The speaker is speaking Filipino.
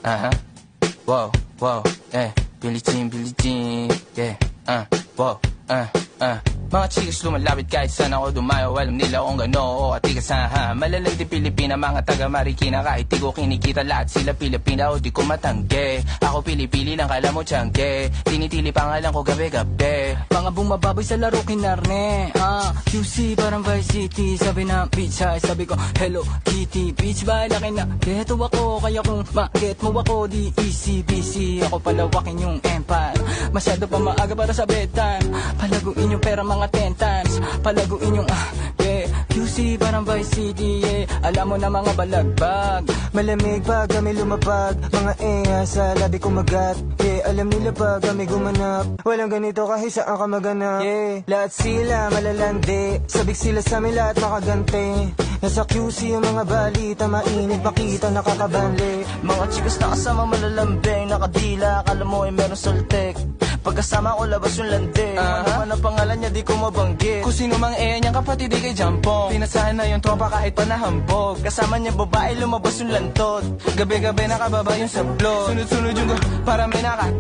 Aha. Wow, wow, Billie Jean, yeah, wow, Mga chicks lumalapit kahit saan ako dumayo. Alam nila kung gano o atigasan ha. Malalandi Pilipina, mga taga Marikina. Kahit di ko kinikita, lahat sila Pilipina o di ko matangge. Ako pili-pili lang, kala mo tiyangge. Tinitili pangalan ko gabi-gabi. Mga bumababoy sa laro kinarne. QC parang Vice City. Sabi na bitch ay sabi ko Hello Kitty. Bitch ba laki na geto ako. Kaya kung ma-get mo ako di easy busy. Ako palawakin yung empire. Masyado pa maaga para sa bedtime. Palaguin yung pera mga 10 times. Palaguin yung QC parang Vice City, yeah. Alam mo na mga balagbag. Malamig pag kami lumapag. Mga sa labi kumagat, yeah. Alam nila pag kami gumanap. Walang ganito kahit saan ka maganap, yeah. Lahat sila malalandi. Sabik sila sa amin lahat makagante. Nasa QC yung mga balita. Mainit makita nakakabanli. Mga chicas na kasama malalambing. Nakadila, akala mo ay meron saltek. Pagkasama ko labas yung lande. Ano ang pangalan niya di ko mabanggit. Kung sino mang niyang kapatid di kay Jampong. Pinasahan na yung tropa kahit pa nahambog. Kasama niya babae lumabas yung lantod. Gabi-gabi nakababa yung sablot. Sunod-sunod yung para may